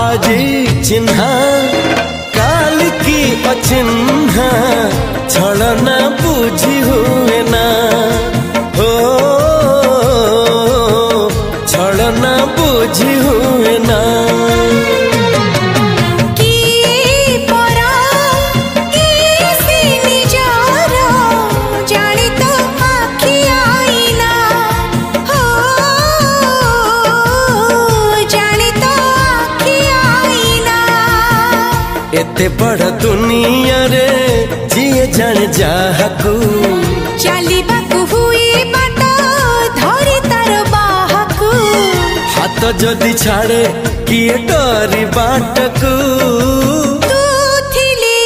आजी चिन्हा काल की अचिन्हा छलना बुझी हुए ना हो छलना बुझी हुए ना एते बड़ दुनिया रे जिए जान जाहकू चलिबाकू हुई बाट धरी तार बाहकू हाथ जदि छाड़े किए डरी बाटकू तू थिली